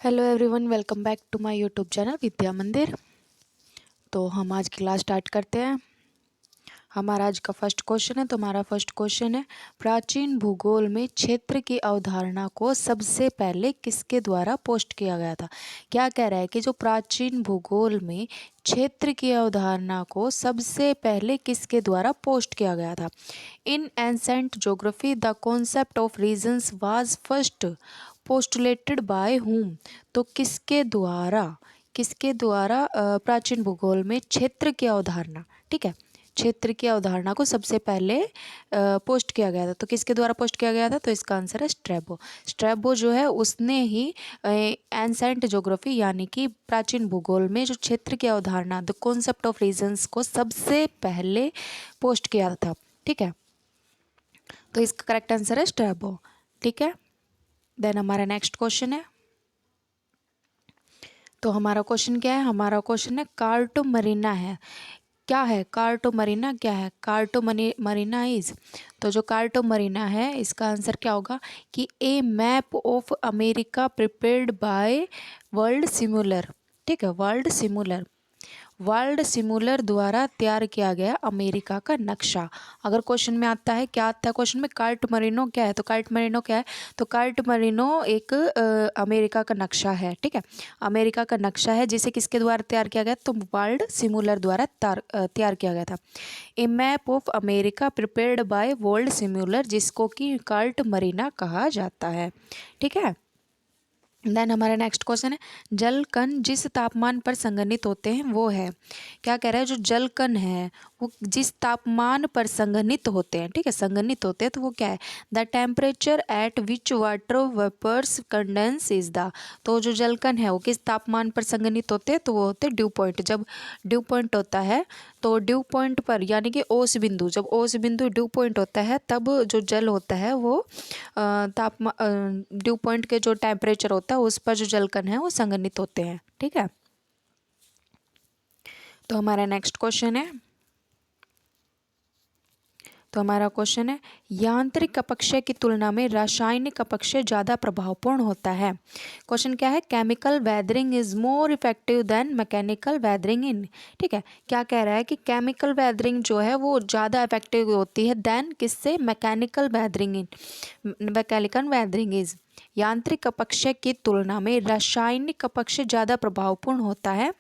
Hello everyone, welcome back to my YouTube channel Vidya Mandir. तो हम आज की क्लास स्टार्ट करते हैं। हमारा आज का फर्स्ट क्वेश्चन है। तो हमारा फर्स्ट क्वेश्चन है, प्राचीन भूगोल में क्षेत्र की अवधारणा को सबसे पहले किसके द्वारा पोस्ट किया गया था। क्या कह रहा है कि जो प्राचीन भूगोल में क्षेत्र की अवधारणा को सबसे पहले किसके द्वारा पोस्ट किया गया था। In ancient geography the concept of regions was first postulated by whom. तो किसके द्वारा प्राचीन भूगोल में क्षेत्र की अवधारणा, ठीक है, क्षेत्र की अवधारणा को सबसे पहले पोस्ट किया गया था। तो किसके द्वारा पोस्ट किया गया था, तो इसका आंसर है स्ट्रैबो। स्ट्रैबो जो है उसने ही एंसेंट ज्योग्राफी यानी कि प्राचीन भूगोल में जो क्षेत्र की अवधारणा द कॉन्सेप्ट ऑफ रीजन्स को सबसे पहले पोस्ट किया था, ठीक है। तो इसका करेक्ट आंसर है स्ट्रैबो, ठीक है। देन हमारा नेक्स्ट क्वेश्चन है। तो हमारा क्वेश्चन क्या है, हमारा क्वेश्चन है कार्टो मरीना है। क्या है कार्टो मरीना, क्या है कार्टो मरीना इज। तो जो कार्टो मरीना है इसका आंसर क्या होगा कि a map of America prepared by Waldseemuller, ठीक है, वर्ल्ड सिमुलर द्वारा तैयार किया गया अमेरिका का नक्शा। अगर क्वेश्चन में आता है, क्या आता है क्वेश्चन में, कार्ट मरीनो क्या है, तो कार्ट मरीनो क्या है, तो कार्ट मरीनो एक अमेरिका का नक्शा है, ठीक है। अमेरिका का नक्शा है जिसे किसके द्वारा तैयार किया गया, तो वर्ल्ड सिमुलर द्वारा तैयार किया गया था। A map of America prepared by Waldseemuller, जिसको कि कार्ट मरीना कहा जाता है, ठीक है। देन हमारा नेक्स्ट क्वेश्चन है, जल कण जिस तापमान पर संघनित होते हैं वो है। क्या कह रहा है, जो जल कण है वो जिस तापमान पर संघनित होते हैं, ठीक है, संघनित होते हैं, तो वो क्या है, the temperature at which water vapours condense is the. तो जो जल कण है वो किस तापमान पर संघनित होते हैं, तो वो होते हैं ड्यू पॉइंट। जब ड्यू पॉइंट होता है तो ड्यू पॉइंट पर यानी कि ओस बिंदु, जब ओस बिंदु ड्यू पॉइंट होता है तब जो जल होता है वो तापमान ड्यू पॉइंट के जो टेम्परेचर होता है उस पर जो जल कण है वो संघनित होते हैं, ठीक है। तो हमारा नेक्स्ट क्वेश्चन है। तो हमारा क्वेश्चन है, यांत्रिक अपक्षय की तुलना में रासायनिक अपक्षय ज़्यादा प्रभावपूर्ण होता है। क्वेश्चन क्या है, chemical weathering is more effective than mechanical weathering in, ठीक है। क्या कह रहा है कि केमिकल वेदरिंग जो है वो ज़्यादा इफेक्टिव होती है देन किससे, mechanical weathering in, mechanical weathering is. यांत्रिक अपक्षय की तुलना में रासायनिक अपक्षय ज़्यादा प्रभावपूर्ण होता है।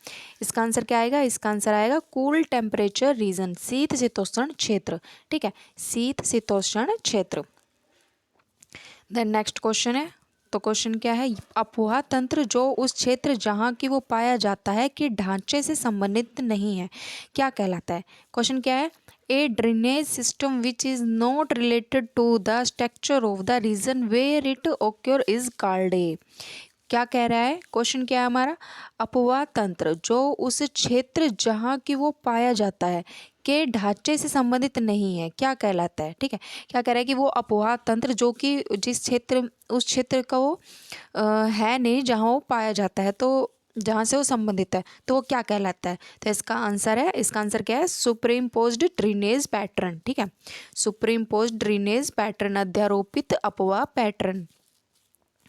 इसका आंसर क्या आएगा, इसका आंसर आएगा कूल टेम्परेचर रीजन, शीत शीतोष्ण क्षेत्र, ठीक है, शीत शीतोष्ण क्षेत्र। देन नेक्स्ट क्वेश्चन है। तो क्वेश्चन क्या है, अपवाह तंत्र जो उस क्षेत्र जहाँ की वो पाया जाता है कि ढांचे से संबंधित नहीं है, क्या कहलाता है। क्वेश्चन क्या है, a drainage system which is not related to the structure of the region where it occur is called a. क्या कह रहा है, क्वेश्चन क्या है हमारा, अपवाह तंत्र जो उस क्षेत्र जहाँ की वो पाया जाता है के ढांचे से संबंधित नहीं है, क्या कहलाता है, ठीक है। क्या कह रहा है कि वो अपवाह तंत्र जो कि जिस क्षेत्र उस क्षेत्र का वो है नहीं जहाँ वो पाया जाता है, तो जहाँ से वो संबंधित है तो वो क्या कहलाता है। तो इसका आंसर है, इसका आंसर क्या है, सुप्रीम पोज्ड ड्रेनेज पैटर्न, ठीक है, सुप्रीम पोज्ड ड्रेनेज पैटर्न, अध्यारोपित अपवाह पैटर्न,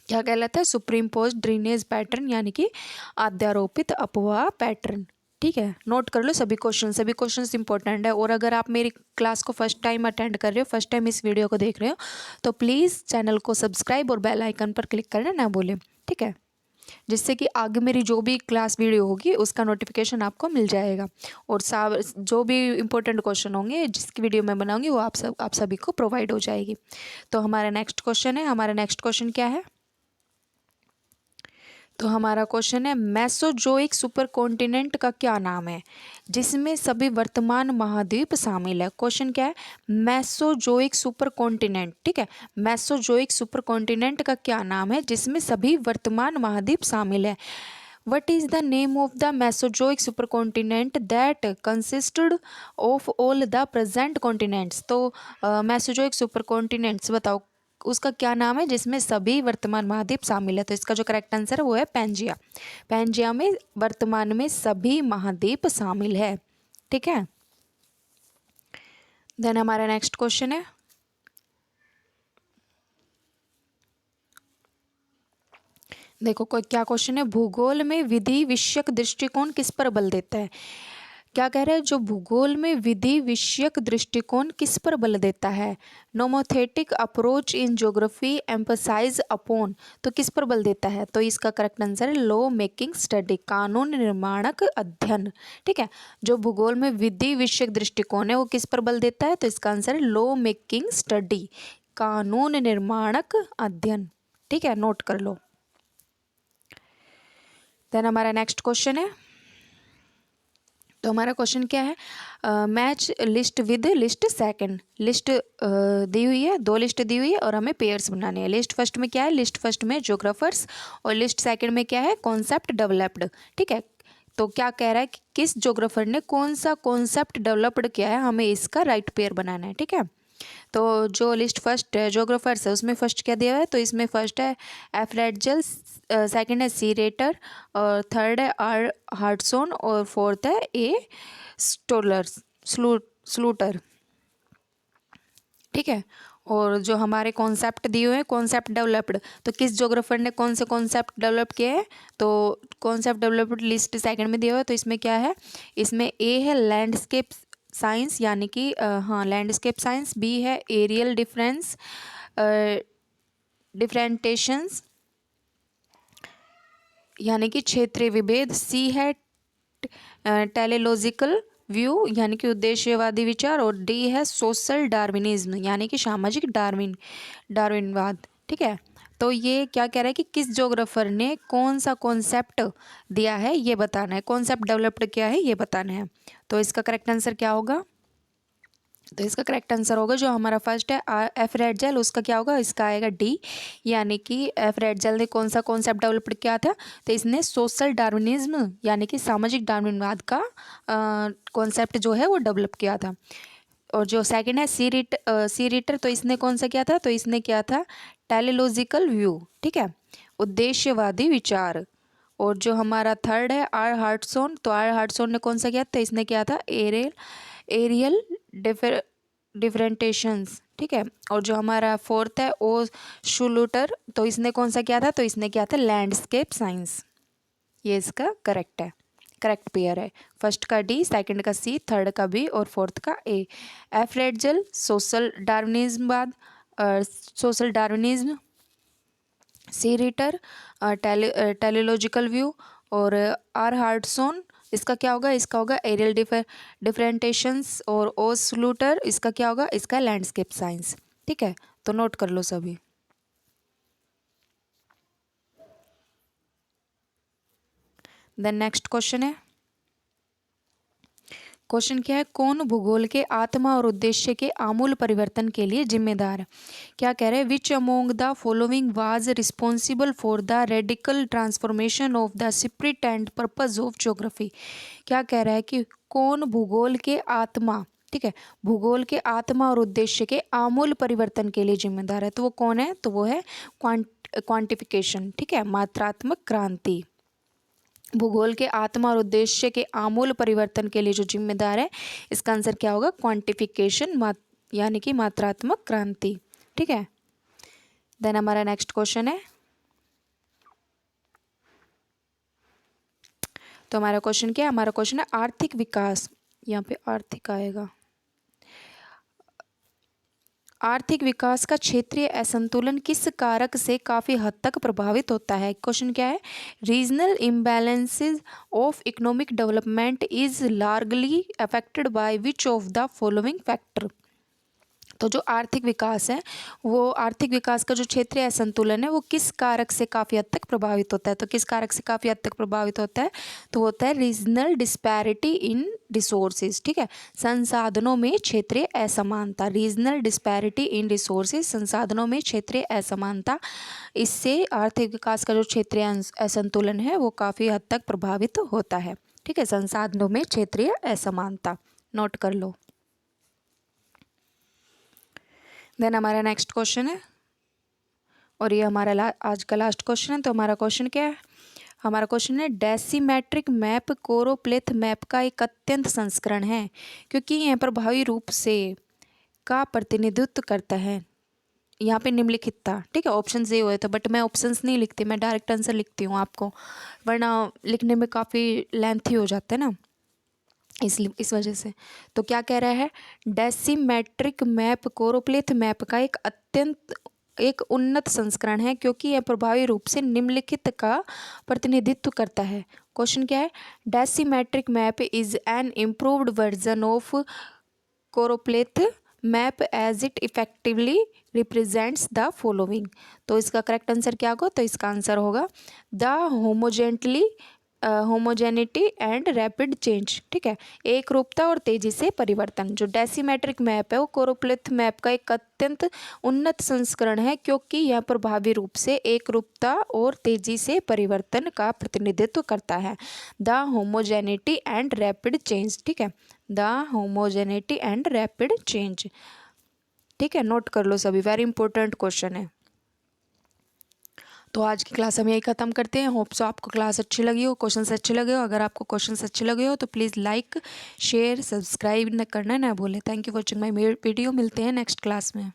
क्या कहलाता है, सुप्रीम पोज्ड ड्रेनेज पैटर्न यानी कि अध्यारोपित अपवाह पैटर्न, ठीक है। नोट कर लो सभी क्वेश्चंस इंपॉर्टेंट है। और अगर आप मेरी क्लास को फर्स्ट टाइम अटेंड कर रहे हो, फर्स्ट टाइम इस वीडियो को देख रहे हो, तो प्लीज़ चैनल को सब्सक्राइब और बेल आइकन पर क्लिक करना ना भूलें, ठीक है, जिससे कि आगे मेरी जो भी क्लास वीडियो होगी उसका नोटिफिकेशन आपको मिल जाएगा। और जो भी इंपॉर्टेंट क्वेश्चन होंगे जिसकी वीडियो मैं बनाऊंगी वो आप सभी को प्रोवाइड हो जाएगी। तो हमारा नेक्स्ट क्वेश्चन है, हमारा नेक्स्ट क्वेश्चन क्या है। तो हमारा क्वेश्चन है, मेसोजोइक सुपर कॉन्टिनेंट का क्या नाम है जिसमें सभी वर्तमान महाद्वीप शामिल है। क्वेश्चन क्या है, मेसोजोइक सुपर कॉन्टिनेंट, ठीक है, मेसोजोइक सुपर कॉन्टिनेंट का क्या नाम है जिसमें सभी वर्तमान महाद्वीप शामिल है। What is the name of the Mesozoic super continent that consisted of all the present continents. तो मेसोजोइक सुपर कॉन्टिनेंट्स बताओ उसका क्या नाम है जिसमें सभी वर्तमान महाद्वीप शामिल है। तो इसका जो करेक्ट आंसर है वो है पैंजिया। पैंजिया में वर्तमान में सभी महाद्वीप शामिल है, ठीक है। देन हमारा नेक्स्ट क्वेश्चन है। देखो कोई क्या क्वेश्चन है, भूगोल में विधि विषयक दृष्टिकोण किस पर बल देता है। क्या कह रहे हैं, जो भूगोल में विधि विषयक दृष्टिकोण किस पर बल देता है। Nomothetic approach in geography emphasise upon, तो किस पर बल देता है, तो इसका करेक्ट आंसर है लॉ मेकिंग स्टडी, कानून निर्माणक अध्ययन। ठीक है, जो भूगोल में विधि विषयक दृष्टिकोण है वो किस पर बल देता है, तो इसका आंसर है लॉ मेकिंग स्टडी, कानून निर्माणक अध्ययन। ठीक है, नोट कर लो। देन हमारा नेक्स्ट क्वेश्चन है, तो हमारा क्वेश्चन क्या है, match list with list second. List दी हुई है, दो लिस्ट दी हुई है और हमें पेयर्स बनाने हैं। लिस्ट फर्स्ट में क्या है, लिस्ट फर्स्ट में ज्योग्राफर्स और लिस्ट सेकंड में क्या है, कॉन्सेप्ट डेवलप्ड। ठीक है, तो क्या कह रहा है कि किस ज्योग्राफर ने कौन सा कॉन्सेप्ट डेवलप्ड किया है, हमें इसका राइट पेयर बनाना है। ठीक है, तो जो लिस्ट फर्स्ट जोग्राफर्स है उसमें फर्स्ट क्या दिया हुआ है, तो इसमें फर्स्ट है एफ्रेडजल, सेकंड है सी रेटर और थर्ड है आर हार्टसोन और फोर्थ है ए स्टोलर्स स्लूटर। ठीक है, और जो हमारे कॉन्सेप्ट दिए हुए हैं कॉन्सेप्ट डेवलप्ड, तो किस जोग्राफर ने कौन से कॉन्सेप्ट डेवलप किए हैं, तो कॉन्सेप्ट डेवलप्ड लिस्ट सेकंड में दिया हुआ है, तो इसमें क्या है, इसमें ए है लैंडस्केप साइंस यानी कि हाँ लैंडस्केप साइंस, बी है एरियल डिफरेंस डिफरेंटेशंस यानी कि क्षेत्रीय विभेद, सी है टेलीलॉजिकल व्यू यानी कि उद्देश्यवादी विचार, और डी है सोशल डार्विनिज्म यानी कि सामाजिक डार्विनवाद। ठीक है, तो ये क्या कह रहा है कि किस जोग्राफर ने कौन सा कॉन्सेप्ट दिया है ये बताना है, कॉन्सेप्ट डेवलप्ड किया है ये बताना है। तो इसका करेक्ट आंसर क्या होगा, तो इसका करेक्ट आंसर होगा जो हमारा फर्स्ट है एफ्रेडजल, उसका क्या होगा, इसका आएगा डी, यानी कि एफ्रेडजल ने कौन सा कॉन्सेप्ट डेवलप किया था, तो इसने सोशल डार्विनिज्म यानी कि सामाजिक डार्विनवाद का कॉन्सेप्ट जो है वो डेवलप किया था। और जो सेकंड है सी रीटर, तो इसने कौन सा किया था, तो इसने किया था टेलीलॉजिकल व्यू। ठीक है, उद्देश्यवादी विचार। और जो हमारा थर्ड है आर हार्टसोन, तो आर हार्टसोन ने कौन सा किया था, इसने किया था एरियल डिफरेंटेशंस। ठीक है, और जो हमारा फोर्थ है ओ शुलूटर, तो इसने कौन सा किया था, तो इसने किया था लैंडस्केप साइंस। ये इसका करेक्ट है, करेक्ट पेयर है, फर्स्ट का डी, सेकंड का सी, थर्ड का बी और फोर्थ का ए। एफ्रेडजल सोशल डार्विनिज्मवाद, सोशल डार्विनिज्म, सी रीटर टेलीलॉजिकल व्यू, और आर हार्टसोन इसका क्या होगा, इसका होगा एरियल डिफरेंटेशंस, और ओ स्लूटर इसका क्या होगा, इसका लैंडस्केप साइंस। ठीक है, तो नोट कर लो सभी। देन नेक्स्ट क्वेश्चन है, क्वेश्चन क्या है, कौन भूगोल के आत्मा और उद्देश्य के आमूल परिवर्तन के लिए जिम्मेदार है। क्या कह रहे हैं, which among the following was responsible for the radical transformation of the spirit and purpose of geography. क्या कह रहा है कि कौन भूगोल के आत्मा, ठीक है, भूगोल के आत्मा और उद्देश्य के आमूल परिवर्तन के लिए जिम्मेदार है, तो वो कौन है, तो वो है क्वांटिफिकेशन। ठीक है, मात्रात्मक क्रांति। भूगोल के आत्मा और उद्देश्य के आमूल परिवर्तन के लिए जो जिम्मेदार है, इसका आंसर क्या होगा, क्वांटिफिकेशन यानी कि मात्रात्मक क्रांति। ठीक है, देन हमारा नेक्स्ट क्वेश्चन है, तो हमारा क्वेश्चन क्या है, हमारा क्वेश्चन है आर्थिक विकास, यहाँ पे आर्थिक आएगा, आर्थिक विकास का क्षेत्रीय असंतुलन किस कारक से काफ़ी हद तक प्रभावित होता है। क्वेश्चन क्या है, regional imbalances of economic development is largely affected by which of the following factor. तो जो आर्थिक विकास है, वो आर्थिक विकास का जो क्षेत्रीय असंतुलन है वो किस कारक से काफ़ी हद तक प्रभावित होता है, तो किस कारक से काफ़ी हद तक प्रभावित होता है, तो होता है रीजनल डिस्पैरिटी इन रिसोर्सेज। ठीक है, संसाधनों में क्षेत्रीय असमानता, रीजनल डिस्पैरिटी इन रिसोर्सेज, संसाधनों में क्षेत्रीय असमानता, इससे आर्थिक विकास का जो क्षेत्रीय असंतुलन है वो काफ़ी हद तक प्रभावित होता है। ठीक है, संसाधनों में क्षेत्रीय असमानता, नोट कर लो। देन हमारा नेक्स्ट क्वेश्चन है, और ये हमारा आज का लास्ट क्वेश्चन है। तो हमारा क्वेश्चन क्या है, हमारा क्वेश्चन है डेसीमेट्रिक मैप कोरोप्लेथ मैप का एक अत्यंत संस्करण है क्योंकि यह प्रभावी रूप से का प्रतिनिधित्व करता है, यहाँ पे निम्नलिखित था, ठीक है, ऑप्शन ए हुए थे, बट मैं ऑप्शंस नहीं लिखती, मैं डायरेक्ट आंसर लिखती हूँ आपको, वरना लिखने में काफ़ी लेंथी हो जाता है ना, इसलिए इस वजह से। तो क्या कह रहा है, डेसीमेट्रिक मैप कोरोप्लेथ मैप का एक उन्नत संस्करण है क्योंकि यह प्रभावी रूप से निम्नलिखित का प्रतिनिधित्व करता है। क्वेश्चन क्या है, dasymetric map is an improved version of choropleth map as it effectively represents the following. तो इसका करेक्ट आंसर क्या होगा, तो इसका आंसर होगा the homogeneity and rapid change, ठीक है, एक रूपता और तेजी से परिवर्तन। जो डेसीमेट्रिक मैप है वो कोरोप्लेथ मैप का एक अत्यंत उन्नत संस्करण है क्योंकि यह प्रभावी रूप से एक रूपता और तेजी से परिवर्तन का प्रतिनिधित्व करता है। The homogeneity and rapid change, ठीक है, the homogeneity and rapid change, ठीक है, नोट कर लो सभी, वेरी इंपॉर्टेंट क्वेश्चन है। तो आज की क्लास हम यही ख़त्म करते हैं। होप सो आपको क्लास अच्छी लगी हो, क्वेश्चंस अच्छे लगे हो। अगर आपको क्वेश्चंस अच्छे लगे हो तो प्लीज़ लाइक शेयर सब्सक्राइब करना ना भूलें। Thank you for watching my video. मिलते हैं नेक्स्ट क्लास में।